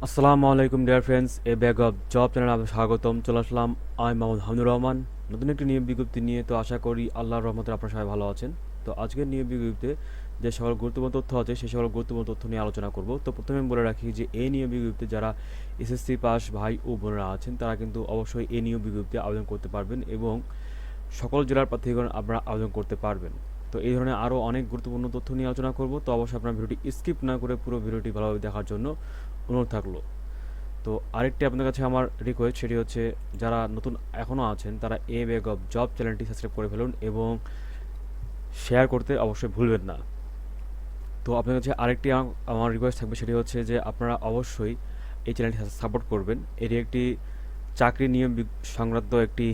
আসসালামু আলাইকুম dear friends, A bag of job চ্যানেলে আপনাদের স্বাগতম। চলে আসলাম আমি মোহাম্মদ হামিদুর রহমান নতুন একটি নিয়োগ বিজ্ঞপ্তি নিয়ে। তো আশা করি আল্লাহর রহমতে আপনারা সবাই ভালো আছেন। তো আজকের নিয়োগ বিজ্ঞপ্তিতে যে সকল গুরুত্বপূর্ণ তথ্য আছে সেই সকল গুরুত্বপূর্ণ তথ্য নিয়ে আলোচনা করব। তো প্রথমে বলে রাখি যে এই নিয়োগ বিজ্ঞপ্তিতে যারা এসএসসি পাস ভাই ও বোনেরা আছেন তারা কিন্তু অবশ্যই এই নিয়োগ বিজ্ঞপ্তিতে আবেদন করতে পারবেন এবং সকল জেলার প্রার্থীগণ আপনারা আবেদন করতে পারবেন। তো এই ধরনের আরও অনেক গুরুত্বপূর্ণ তথ্য নিয়ে আলোচনা করব। তো অবশ্যই আপনার ভিডিওটি স্কিপ না করে পুরো ভিডিওটি ভালোভাবে দেখার জন্য অনুরোধ থাকলো। তো আরেকটি আপনাদের কাছে আমার রিকোয়েস্ট, সেটি হচ্ছে যারা নতুন এখনও আছেন তারা এ ব্যাগ অফ জব চ্যানেলটি সাবস্ক্রাইব করে ফেলুন এবং শেয়ার করতে অবশ্যই ভুলবেন না। তো আপনার কাছে আরেকটি আমার রিকোয়েস্ট থাকবে, সেটি হচ্ছে যে আপনারা অবশ্যই এই চ্যানেলটি সাপোর্ট করবেন। এটি একটি চাকরি নিয়ম সংক্রান্ত একটি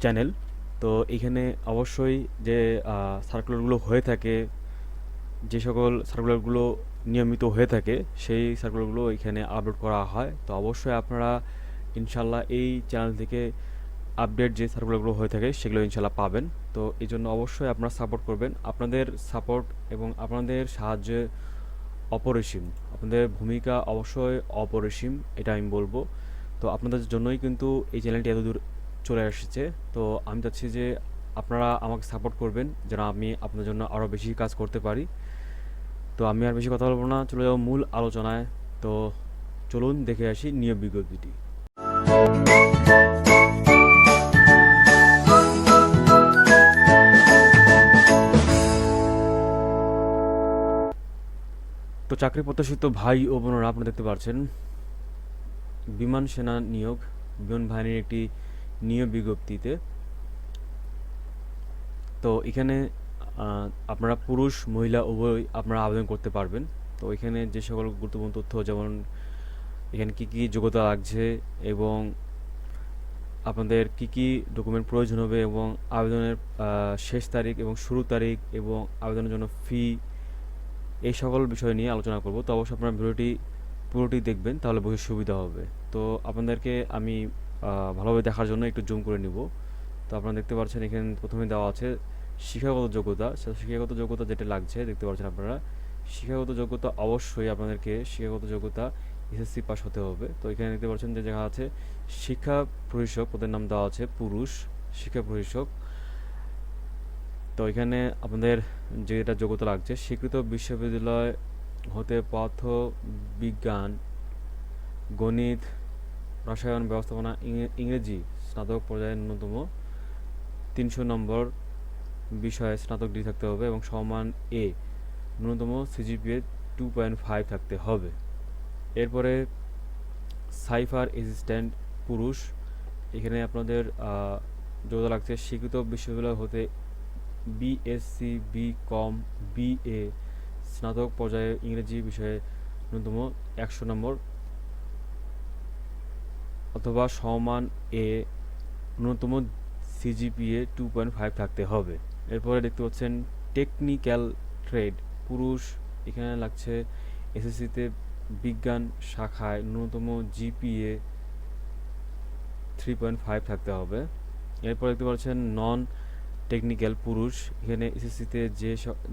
চ্যানেল। তো এখানে অবশ্যই যে সার্কুলারগুলো হয়ে থাকে, যে সকল সার্কুলারগুলো নিয়মিত হয়ে থাকে সেই সার্কুলারগুলো এখানে আপলোড করা হয়। তো অবশ্যই আপনারা ইনশাল্লাহ এই চ্যানেল থেকে আপডেট যে সার্কুলারগুলো হয়ে থাকে সেগুলো ইনশাল্লাহ পাবেন। তো এই জন্য অবশ্যই আপনারা সাপোর্ট করবেন। আপনাদের সাপোর্ট এবং আপনাদের সাহায্যে অপরিসীম, আপনাদের ভূমিকা অবশ্যই অপরিসীম, এটা আমি বলবো। তো আপনাদের জন্যই কিন্তু এই চ্যানেলটি এতদূর চলে এসেছে। তো আমি চাচ্ছি যে আপনারা আমাকে সাপোর্ট করবেন যেন আমি আপনাদের জন্য আরও বেশি কাজ করতে পারি। তো আমি আর বেশি কথা বলবো না, চলে যাবো মূল আলোচনায়। তো চলুন দেখে আসি নিয়োগ বিজ্ঞপ্তিটি। তো চাকরি প্রত্যাশিত ভাই ও বোনেরা, আপনারা দেখতে পাচ্ছেন বিমান সেনা নিয়োগ, বিমান বাহিনীর একটি নিয়োগ বিজ্ঞপ্তিতে। তো এখানে আপনারা পুরুষ মহিলা উভয় আপনারা আবেদন করতে পারবেন। তো এখানে যে সকল গুরুত্বপূর্ণ তথ্য, যেমন এখানে কি কি যোগ্যতা লাগছে এবং আপনাদের কি কি ডকুমেন্ট প্রয়োজন হবে এবং আবেদনের শেষ তারিখ এবং শুরু তারিখ এবং আবেদনের জন্য ফি, এই সকল বিষয় নিয়ে আলোচনা করব। তো অবশ্যই আপনারা ভিডিওটি পুরোটি দেখবেন, তাহলে বুঝতে সুবিধা হবে। তো আপনাদেরকে আমি ভালোভাবে দেখার জন্য একটু জুম করে নিব। তো আপনারা দেখতে পাচ্ছেন এখানে প্রথমে দেওয়া আছে শিক্ষাগত যোগ্যতা। শিক্ষাগত যোগ্যতা যেটা লাগছে দেখতে পাচ্ছেন আপনারা, শিক্ষাগত যোগ্যতা অবশ্যই আপনাদেরকে শিক্ষাগত যোগ্যতা এসএসসি পাস হতে হবে। তো এখানে দেখতে পাচ্ছেন যে জায়গা আছে শিক্ষা প্রশিক্ষক, পদের নাম দেওয়া আছে পুরুষ শিক্ষা প্রশিক্ষক। তো এখানে আপনাদের যেটা যোগ্যতা লাগছে, স্বীকৃত বিশ্ববিদ্যালয় হতে পদার্থ বিজ্ঞান, গণিত, রসায়ন, ব্যবস্থাপনা, ইংরেজি স্নাতক পর্যায়ে ন্যূনতম 300 নম্বর বিষয়ে স্নাতক ডিগ্রি থাকতে হবে এবং সমান এ ন্যূনতম সিজিপিএ 2.5 থাকতে হবে। এরপরে সাইফার অ্যাসিস্ট্যান্ট পুরুষ, এখানে আপনাদের যোগ্যতা লাগছে স্বীকৃত বিশ্ববিদ্যালয় হতে বিএসসি, বিকম, বিএ স্নাতক পর্যায়ে ইংরেজি বিষয়ে ন্যূনতম 100 নম্বর অথবা সমান এ ন্যূনতম সিজিপিএ 2.5 থাকতে হবে। এরপরে দেখতে পাচ্ছেন টেকনিক্যাল ট্রেড পুরুষ, এখানে লাগছে এসএসসিতে বিজ্ঞান শাখায় ন্যূনতম জিপিএ 3.5 থাকতে হবে। এরপর দেখতে পাচ্ছেন নন টেকনিক্যাল পুরুষ, এখানে এসএসসিতে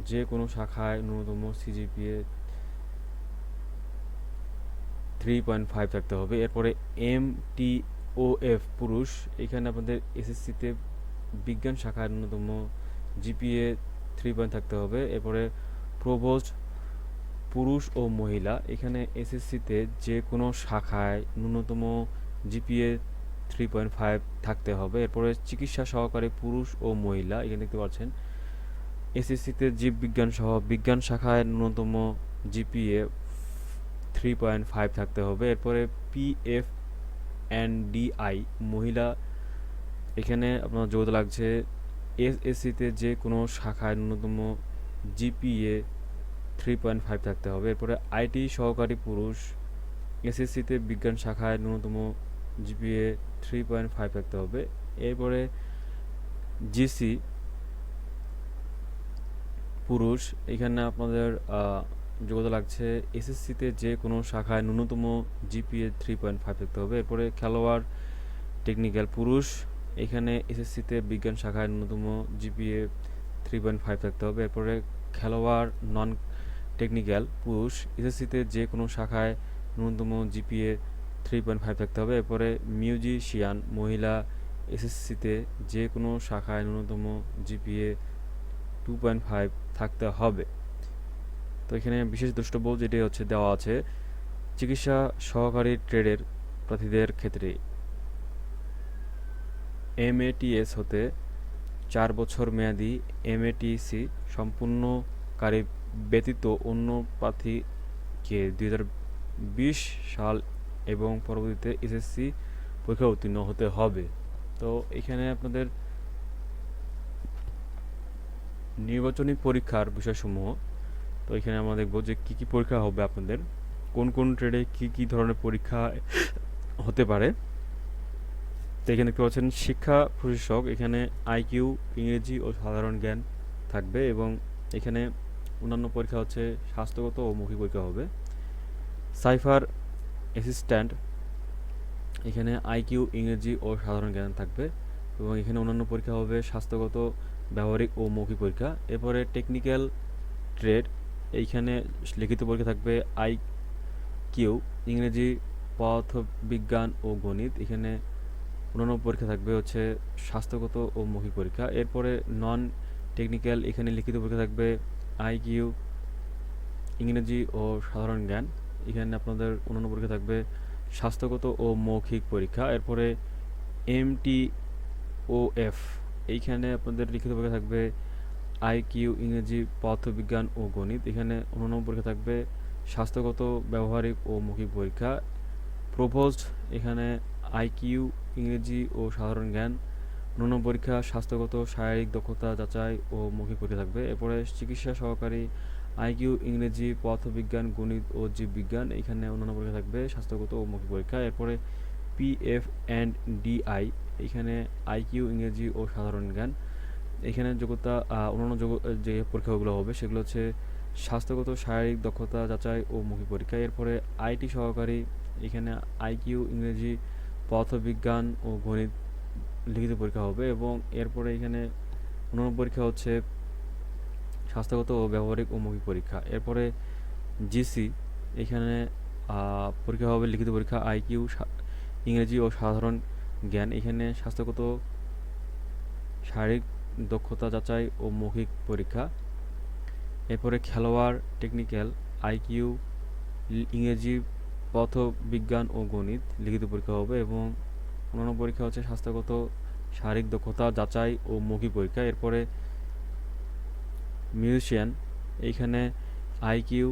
যে কোনো শাখায় ন্যূনতম সিজিপিএ 3.5 থাকতে হবে। এরপরে এমটিওএফ পুরুষ, এখানে আপনাদের এসএসসিতে বিজ্ঞান শাখায় ন্যূনতম জিপিএ 3 থাকতে হবে। এরপরে প্রভোস্ট পুরুষ ও মহিলা, এখানে এসএসসিতে যে কোনো শাখায় ন্যূনতম জিপিএ 3.5 থাকতে হবে। এরপরে চিকিৎসা সহকারী পুরুষ ও মহিলা, এখানে দেখতে পাচ্ছেন এসএসসিতে জীববিজ্ঞান সহ বিজ্ঞান শাখায় ন্যূনতম জিপিএ 3.5 থাকতে হবে। এরপরে পিএফ অ্যান্ড ডিআই মহিলা, এখানে আপনার যোগ্যতা লাগছে এসএসসিতে যে কোনো শাখায় ন্যূনতম জিপিএ 3.5 থাকতে হবে। এরপরে আইটি সহকারী পুরুষ, এসএসসিতে বিজ্ঞান শাখায় ন্যূনতম জিপিএ 3.5 থাকতে হবে। এরপরে জিসি পুরুষ, এখানে আপনাদের যোগ্যতা লাগছে এসএসসিতে যে কোনো শাখায় ন্যূনতম জিপিএ 3.5 থাকতে হবে। এরপরে খেলোয়াড় টেকনিক্যাল পুরুষ, এখানে এসএসসিতে বিজ্ঞান শাখায় ন্যূনতম জিপিএ 3.5 থাকতে হবে। এরপরে খেলোয়াড় নন টেকনিক্যাল পুরুষ এসএসসিতে যে কোনো শাখায় ন্যূনতম জিপিএ 3.5 থাকতে হবে। এরপরে মিউজিশিয়ান মহিলা এসএসসিতে যে কোনো শাখায় ন্যূনতম জিপিএ 2.5 থাকতে হবে। তো এখানে বিশেষ দ্রষ্টব্য যেটি হচ্ছে দেওয়া আছে, চিকিৎসা সহকারী ট্রেডের প্রার্থীদের ক্ষেত্রে এমএটিএস হতে 4 বছর মেয়াদি এমএটিসি সম্পূর্ণকারী ব্যতীত অন্য প্রার্থীকে 2020 সাল এবং পরবর্তীতে এসএসসি পরীক্ষা উত্তীর্ণ হতে হবে। তো এখানে আপনাদের নির্বাচনী পরীক্ষার বিষয়সমূহ, তো এখানে আমরা দেখব যে কী কী পরীক্ষা হবে আপনাদের, কোন কোন ট্রেডে কী কী ধরনের পরীক্ষা হতে পারে। তো এখানে দেখতে পাচ্ছেন শিক্ষা প্রশাসক, এখানে আইকিউ, ইংরেজি ও সাধারণ জ্ঞান থাকবে এবং এখানে অন্যান্য পরীক্ষা হচ্ছে স্বাস্থ্যগত ও মৌখিক পরীক্ষা হবে। সাইফার অ্যাসিস্ট্যান্ট, এখানে আইকিউ, ইংরেজি ও সাধারণ জ্ঞান থাকবে এবং এখানে অন্যান্য পরীক্ষা হবে স্বাস্থ্যগত, ব্যবহারিক ও মৌখিক পরীক্ষা। এরপরে টেকনিক্যাল ট্রেড, এইখানে লিখিত পরীক্ষা থাকবে আইকিউ, ইংরেজি, পদার্থবিজ্ঞান ও গণিত। এখানে অন্যান্য পরীক্ষা থাকবে হচ্ছে স্বাস্থ্যগত ও মৌখিক পরীক্ষা। এরপরে নন টেকনিক্যাল, এখানে লিখিত পরীক্ষা থাকবে আইকিউ, ইংরেজি ও সাধারণ জ্ঞান। এখানে আপনাদের অন্যান্য পরীক্ষা থাকবে স্বাস্থ্যগত ও মৌখিক পরীক্ষা। এরপরে এমটিওএফ, এইখানে আপনাদের লিখিত পরীক্ষা থাকবে আইকিউ, ইংরেজি, পদার্থবিজ্ঞান ও গণিত। এখানে অন্যান্য পরীক্ষা থাকবে স্বাস্থ্যগত, ব্যবহারিক ও মৌখিক পরীক্ষা। প্রপোজড, এখানে আইকিউ, ইংরেজি ও সাধারণ জ্ঞান, অন্যান্য পরীক্ষা স্বাস্থ্যগত, শারীরিক দক্ষতা যাচাই ও মৌখিক পরীক্ষা থাকবে। এরপরে চিকিৎসা সহকারী আইকিউ, ইংরেজি, পদার্থবিজ্ঞান, গণিত ও জীববিজ্ঞান। এখানে অন্যান্য পরীক্ষা থাকবে স্বাস্থ্যগত ও মৌখিক পরীক্ষা। এরপরে পিএফ অ্যান্ড ডিআই, এখানে আইকিউ, ইংরেজি ও সাধারণ জ্ঞান। এখানে যোগ্যতা অন্যান্য যে পরীক্ষাগুলো হবে সেগুলো হচ্ছে স্বাস্থ্যগত, শারীরিক দক্ষতা যাচাই ও মৌখিক পরীক্ষা। এরপরে আইটি সহকারী, এখানে আইকিউ, ইংরেজি, পদার্থবিজ্ঞান ও গণিত লিখিত পরীক্ষা হবে এবং এরপরে এখানে অন্যান্য পরীক্ষা হচ্ছে স্বাস্থ্যগত ও ব্যবহারিক ও মৌখিক পরীক্ষা। এরপরে জিসি, এখানে পরীক্ষা হবে লিখিত পরীক্ষা আইকিউ, ইংরেজি ও সাধারণ জ্ঞান। এখানে স্বাস্থ্যগত, শারীরিক দক্ষতা যাচাই ও মৌখিক পরীক্ষা। এরপরে খেলোয়াড় টেকনিক্যাল আইকিউ, ইংরেজি, পদার্থবিজ্ঞান ও গণিত লিখিত পরীক্ষা হবে এবং অন্যান্য পরীক্ষা হচ্ছে স্বাস্থ্যগত, শারীরিক দক্ষতা যাচাই ও মৌখিক পরীক্ষা। এরপরে মিউজিশিয়ান, এইখানে আইকিউ,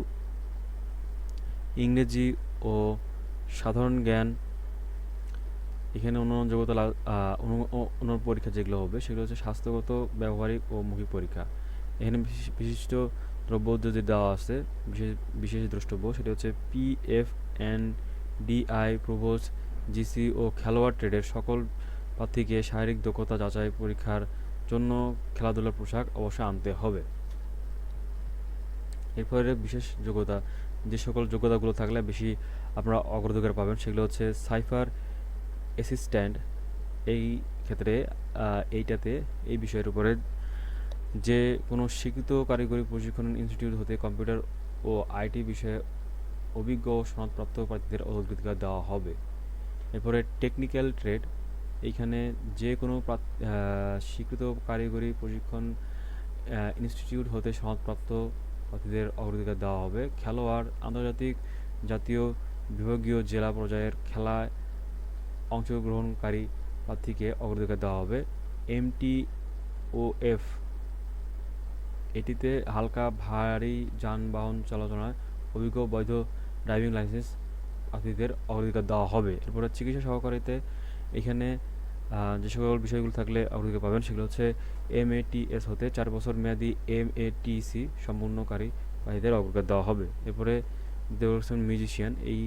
ইংরেজি ও সাধারণ জ্ঞান। এখানে অন্যান্য যোগ্যতা অন্য পরীক্ষা যেগুলো হবে সেগুলো হচ্ছে স্বাস্থ্যগত, ব্যবহারিক ও মৌখিক পরীক্ষা। এখানে বিশিষ্ট দ্রব্য যে দেওয়া আছে, বিশেষ বিশেষ দ্রষ্টব্য সেটা হচ্ছে PF and DI, provost, GC ও খেলোয়াড় ট্রেডের সকল প্রার্থীকে শারীরিক দক্ষতা যাচাই পরীক্ষার জন্য খেলাধুলার পোশাক অবশ্যই আনতে হবে। এরপরে বিশেষ যোগ্যতা, যে সকল যোগ্যতাগুলো থাকলে বেশি আপনারা অগ্রাধিকার পাবেন সেগুলো হচ্ছে সাইফার অ্যাসিস্ট্যান্ট। এই ক্ষেত্রে এইটাতে এই বিষয়ের উপরে যে কোনো স্বীকৃত কারিগরি প্রশিক্ষণ ইনস্টিটিউট হতে কম্পিউটার ও আইটি বিষয়ে অভিজ্ঞ ও সনদপ্রাপ্ত প্রার্থীদের অগ্রাধিকার দেওয়া হবে। এরপরে টেকনিক্যাল ট্রেড, এইখানে যে কোনো স্বীকৃত কারিগরি প্রশিক্ষণ ইনস্টিটিউট হতে সনদপ্রাপ্ত প্রার্থীদের অগ্রাধিকার দেওয়া হবে। খেলোয়াড় আন্তর্জাতিক, জাতীয়, বিভাগীয়, জেলা পর্যায়ের খেলায় অংশগ্রহণকারী প্রার্থীকে অগ্রাধিকার দেওয়া হবে। এমটিওএফ, এটিতে হালকা ভারী যানবাহন চালনায় অভিজ্ঞ বৈধ ড্রাইভিং লাইসেন্স প্রার্থীদের অগ্রাধিকার দেওয়া হবে। এরপরে চিকিৎসা সহকারীতে এখানে যে সকল বিষয়গুলো থাকলে অগ্রাধিকার পাবেন সেগুলো হচ্ছে এমএটিএস হতে 4 বছর মেয়াদি এমএটিসি সম্পূর্ণকারী প্রার্থীদের অগ্রাধিকার দেওয়া হবে। এরপরে মিউজিশিয়ান, এই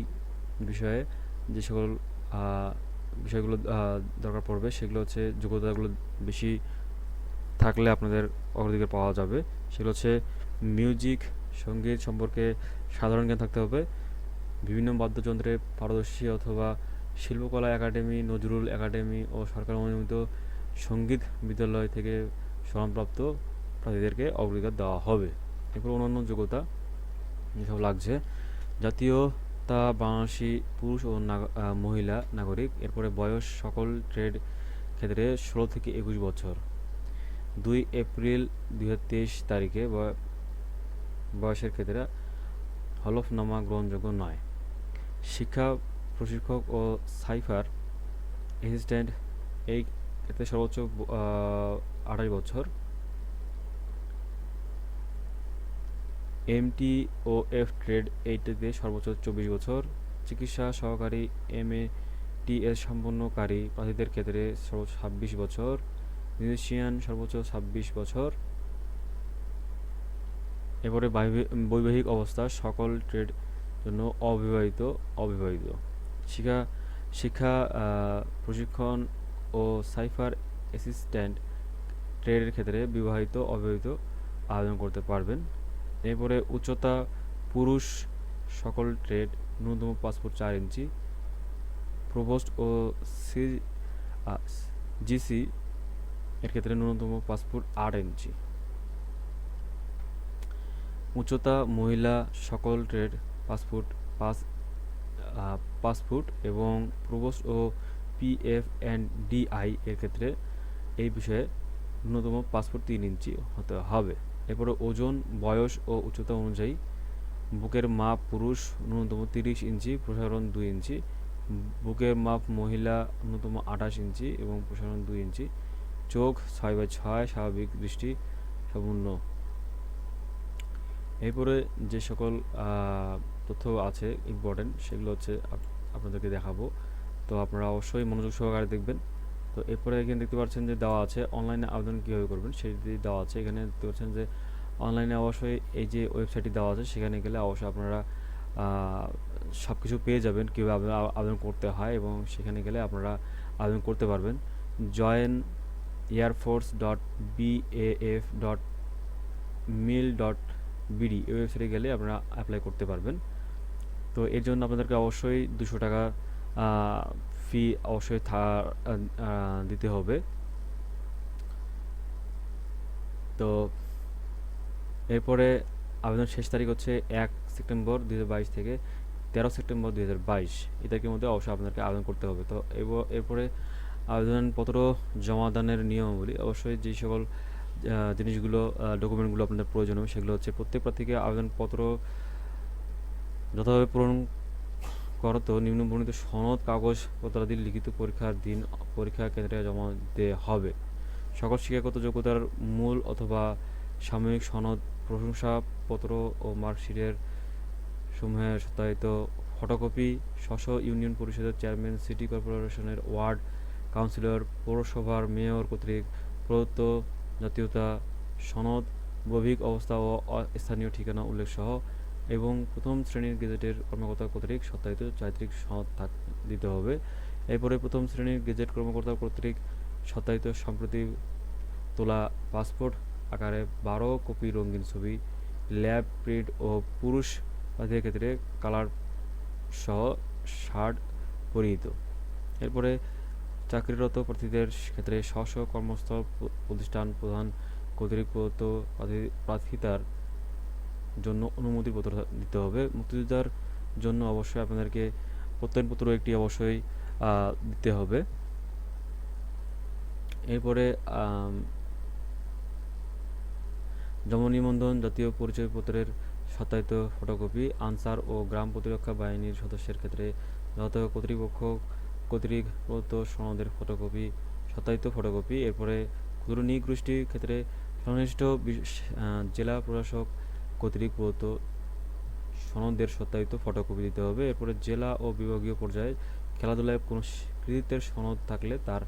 বিষয়ে যে সকল বিষয়গুলো দরকার পড়বে সেগুলো হচ্ছে যোগ্যতাগুলো বেশি থাকলে আপনাদের অগ্রাধিকার পাওয়া যাবে। সেগুলো হচ্ছে মিউজিক, সঙ্গীত সম্পর্কে সাধারণ জ্ঞান থাকতে হবে, বিভিন্ন বাদ্যযন্ত্রে পারদর্শী অথবা শিল্পকলা একাডেমি, নজরুল একাডেমি ও সরকার অনুমোদিত সঙ্গীত বিদ্যালয় থেকে সনদপ্রাপ্ত প্রার্থীদেরকে অগ্রাধিকার দেওয়া হবে। এরপর অন্যান্য যোগ্যতা, এসব লাগছে। জাতীয়তা বাংলাদেশি পুরুষ ও মহিলা নাগরিক। এরপরে বয়স সকল ট্রেড ক্ষেত্রে 16 থেকে 21 বছর। 2 এপ্রিল 2023 তারিখে বয়সের ক্ষেত্রে হলফনামা গ্রহণযোগ্য নয়। শিক্ষা প্রশিক্ষক ও সাইফার অ্যাসিস্ট্যান্ট এই ক্ষেত্রে সর্বোচ্চ 28 বছর। এমটি ও এফ ট্রেড এইটিতে সর্বোচ্চ 24 বছর। চিকিৎসা সহকারী MATS সম্পন্নকারী প্রার্থীদের ক্ষেত্রে সর্বোচ্চ 26 বছর। মিউজিশিয়ান সর্বোচ্চ 26 বছর। এরপরে বৈবাহিক অবস্থা সকল ট্রেড জন্য অবিবাহিত। শিক্ষা শিক্ষা প্রশিক্ষণ ও সাইফার অ্যাসিস্ট্যান্ট ট্রেডের ক্ষেত্রে বিবাহিত অবিবাহিত আবেদন করতে পারবেন। এরপরে উচ্চতা পুরুষ সকল ট্রেড ন্যূনতম পাসপোর্ট 4 ইঞ্চি। প্রভোস্ট ও জিসি এর ক্ষেত্রে ন্যূনতম পাসপোর্ট 8 ইঞ্চি। উচ্চতা মহিলা সকল ট্রেড পাসপোর্ট 5 ফুট এবং প্রভোস্ট ও PF&DI এর ক্ষেত্রে এই বিষয়ে ন্যূনতম পাসপোর্ট 3 ইঞ্চি হতে হবে। এরপরে ওজন বয়স ও উচ্চতা অনুযায়ী বুকের মাপ পুরুষ ন্যূনতম 30 ইঞ্চি প্রসারণ 2 ইঞ্চি। বুকের মাপ মহিলা ন্যূনতম 28 ইঞ্চি এবং প্রসারণ 2 ইঞ্চি। চোখ 6/6 স্বাভাবিক দৃষ্টি সম্পূর্ণ। এরপরে যে সকল তথ্য আছে ইম্পর্টেন্ট সেগুলো হচ্ছে আপনাদেরকে দেখাবো, তো আপনারা অবশ্যই মনোযোগ সহকারে দেখবেন। তো এরপরে এখানে দেখতে পাচ্ছেন যে দেওয়া আছে অনলাইনে আবেদন কীভাবে করবেন সেটি দেওয়া আছে। এখানে দেখতে পাচ্ছেন যে অনলাইনে অবশ্যই এই যে ওয়েবসাইটটি দেওয়া আছে সেখানে গেলে অবশ্যই আপনারা সব কিছু পেয়ে যাবেন কীভাবে আবেদন করতে হয় এবং সেখানে গেলে আপনারা আবেদন করতে পারবেন। joinairforce.baf.mil.bd এই ওয়েবসাইটে গেলে আপনারা অ্যাপ্লাই করতে পারবেন। তো এর জন্য আপনাদেরকে অবশ্যই 200 টাকা ফি অবশ্যই দিতে হবে। তো এরপরে আবেদন শেষ তারিখ হচ্ছে 1 সেপ্টেম্বর 2022 থেকে 13 সেপ্টেম্বর 2022 এই তারিখের মধ্যে অবশ্যই আপনাদেরকে আবেদন করতে হবে। তো এরপরে আবেদনপত্র জমাদানের নিয়মাবলী অবশ্যই যে সকল জিনিসগুলো ডকুমেন্টগুলো আপনাদের প্রয়োজন হবে সেগুলো হচ্ছে প্রত্যেক প্রার্থীকে আবেদনপত্র যথাভাবে পূরণ করত নিম্নবর্ণিত সনদ কাগজপত্রাদি লিখিত পরীক্ষার দিন পরীক্ষা কেন্দ্রে জমা দিতে হবে। সকল শিক্ষাগত যোগ্যতার মূল অথবা সাময়িক সনদ প্রশংসাপত্র ও মার্কশিটের সমূহের সত্যায়িত ফটোকপি স্ব ইউনিয়ন পরিষদের চেয়ারম্যান সিটি কর্পোরেশনের ওয়ার্ড কাউন্সিলর পৌরসভার মেয়র কর্তৃক প্রদত্ত জাতীয়তা সনদ বৈবাহিক অবস্থা ও স্থানীয় ঠিকানা উল্লেখ সহ এবং প্রথম শ্রেণীর গেজেটের কর্মকর্তা কর্তৃক সত্যায়িত চারিত্রিক সনদ দিতে হবে। এরপরে প্রথম শ্রেণীর গেজেট কর্মকর্তা কর্তৃক সত্যায়িত সম্প্রতি তোলা পাসপোর্ট আকারে 12 কপি রঙিন ছবি, ল্যাব প্রিন্ট ও পুরুষ প্রার্থীদের ক্ষেত্রে কালার সহ শার্ট পরিহিত। এরপরে চাকরিরত প্রার্থীদের ক্ষেত্রে স্ব কর্মস্থল প্রতিষ্ঠান প্রধান কর্তৃক প্রদত্ত প্রার্থিতার জন্য অনুমতিপত্র দিতে হবে। মুক্তিযোদ্ধার জন্য অবশ্যই আপনাদেরকে প্রত্যয়নপত্র একটি অবশ্যই দিতে হবে। এরপরে জন্ম নিবন্ধন জাতীয় পরিচয়পত্রের সত্যায়িত ফটোকপি আনসার ও গ্রাম প্রতিরক্ষা বাহিনীর সদস্যের ক্ষেত্রে যথাযথ কর্তৃপক্ষ কর্তৃক প্রদত্ত সনদের ফটোকপি সত্যায়িত ফটোকপি। এরপরে ক্ষুদ্র নৃগোষ্ঠীর ক্ষেত্রে সংশ্লিষ্ট জেলা প্রশাসক কর্তৃক প্রদত্ত সনদের সত্যায়িত ফটোকপি দিতে হবে। এরপরে জেলা ও বিভাগীয় পর্যায়ে খেলাধুলায় কোনো কৃতিত্বের সনদ থাকলে তার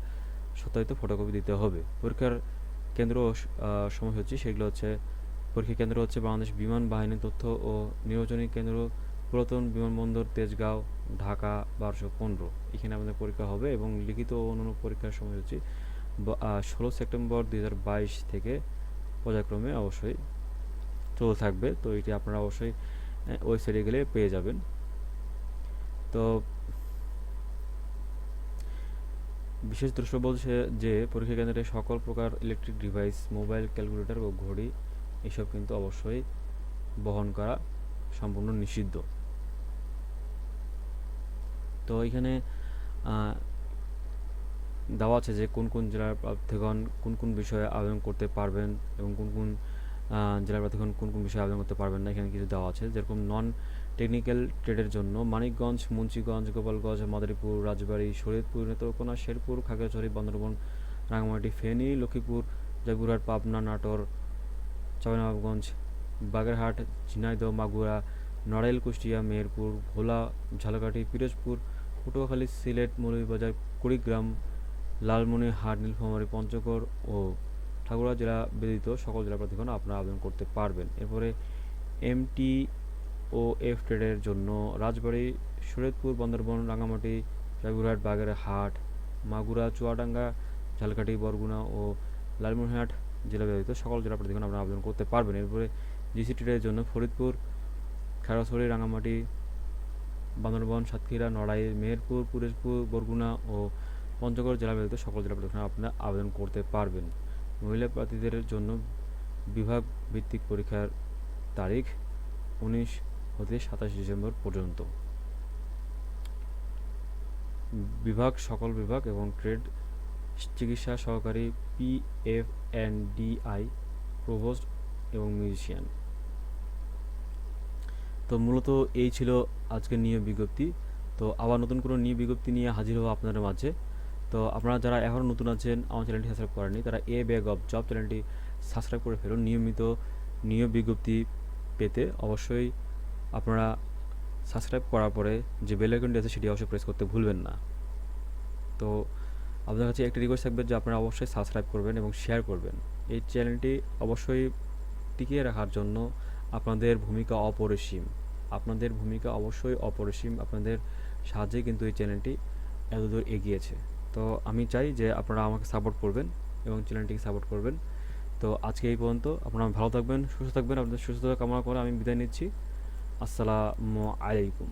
সত্যায়িত ফটোকপি দিতে হবে। পরীক্ষার কেন্দ্র সময়সূচি সেগুলো হচ্ছে পরীক্ষা কেন্দ্র হচ্ছে বাংলাদেশ বিমান বাহিনী তথ্য ও নির্বাচনী কেন্দ্র পুরাতন বিমানবন্দর তেজগাঁও ঢাকা 1215 এখানে আমাদের পরীক্ষা হবে এবং লিখিত ও অন্যান্য পরীক্ষার সময়সূচি 16 সেপ্টেম্বর 2022 থেকে পর্যায়ক্রমে অবশ্যই চলতে থাকবে। তো এটি আপনারা অবশ্যই ওয়েবসাইটে গেলে পেয়ে যাবেন। তো বিশেষ দ্রষ্টব্য বলছে যে পরীক্ষা কেন্দ্রে সকল প্রকার ইলেকট্রিক ডিভাইস মোবাইল ক্যালকুলেটর ও ঘড়ি এসব কিন্তু অবশ্যই বহন করা সম্পূর্ণ নিষিদ্ধ। তো এখানে আহ, দেওয়া আছে যে কোন কোন জেলার প্রার্থীগণ কোন কোন বিষয়ে আবেদন করতে পারবেন এবং কোন কোন জেলার প্রার্থীগণ কোন কোন বিষয়ে আবেদন করতে পারবেন না, এখানে কিছু দেওয়া আছে। যেরকম নন টেকনিক্যাল ট্রেডের জন্য মানিকগঞ্জ, মুন্সিগঞ্জ, গোপালগঞ্জ, মাদারীপুর, রাজবাড়ী, শরীয়তপুর, নেত্রকোনা, শেরপুর, খাগড়াছড়ি, বান্দরবান, রাঙ্গামাটি, ফেনী, লক্ষ্মীপুর, জয়পুরহাট, পাবনা, নাটোর, চাঁপাইনবাবগঞ্জ, বাগেরহাট, ঝিনাইদহ, মাগুরা, নড়াইল, কুষ্টিয়া, মেহেরপুর, ভোলা, ঝালকাঠি, পিরোজপুর, পটুয়াখালী, সিলেট, মৌলভীবাজার, কুড়িগ্রাম, লালমনিরহাট, নীলফামারী, পঞ্চগড় ও ঠাকুরগাঁও জেলা ব্যতীত সকল জেলা প্রার্থীগণ আপনারা আবেদন করতে পারবেন। এরপরে এমটি ও এফ ট্রেডের জন্য রাজবাড়ী, শরীয়তপুর, বান্দরবান, রাঙ্গামাটি, জয়পুরহাট, বাগেরহাট, মাগুরা, চুয়াডাঙ্গা, ঝালকাঠি, বরগুনা ও লালমনিরহাট জেলা ব্যতীত সকল জেলা প্রার্থীগণ আপনারা আবেদন করতে পারবেন। এরপরে জিসি ট্রেডের জন্য ফরিদপুর, খাগড়াছড়ি, রাঙ্গামাটি, বান্দরবান, সাতক্ষীরা, নড়াইল, মেহেরপুর, পিরোজপুর, বরগুনা ও পঞ্চগড় জেলা ব্যতীত সকল জেলা প্রার্থীগণ আপনারা আবেদন করতে পারবেন। মহিলা প্রার্থীদের জন্য বিভাগ ভিত্তিক পরীক্ষার তারিখ 19 হতে 27 ডিসেম্বর পর্যন্ত। বিভাগ সকল বিভাগ এবং ট্রেড চিকিৎসা সহকারী, PFNDI, প্রভোস্ট এবং মিউজিশিয়ান। তো মূলত এই ছিল আজকের নিয়োগ বিজ্ঞপ্তি। তো আবার নতুন কোনো নিয়োগ বিজ্ঞপ্তি নিয়ে হাজির হবো আপনাদের মাঝে। তো আপনারা যারা এখনও নতুন আছেন, আমার চ্যানেলটি সাবস্ক্রাইব করেননি, তারা এ ব্যাগ অফ জব চ্যানেলটি সাবস্ক্রাইব করে ফেলুন। নিয়মিত নিয়োগ বিজ্ঞপ্তি পেতে অবশ্যই আপনারা সাবস্ক্রাইব করার পরে যে বেল আইকনটি আছে সেটি অবশ্যই প্রেস করতে ভুলবেন না। তো আপনাদের কাছে একটা রিকোয়েস্ট থাকবে যে আপনারা অবশ্যই সাবস্ক্রাইব করবেন এবং শেয়ার করবেন। এই চ্যানেলটি অবশ্যই টিকিয়ে রাখার জন্য আপনাদের ভূমিকা অপরিসীম। আপনাদের ভূমিকা অবশ্যই অপরিসীম। আপনাদের সাহায্যে কিন্তু এই চ্যানেলটি এতদূর এগিয়েছে। তো আমি চাই যে আপনারা আমাকে সাপোর্ট করবেন এবং চ্যানেলটিকে সাপোর্ট করবেন। তো আজকে এই পর্যন্ত। আপনারা ভালো থাকবেন, সুস্থ থাকবেন। আপনাদের সুস্থতা কামনা করে আমি বিদায় নিচ্ছি। আসসালামু আলাইকুম।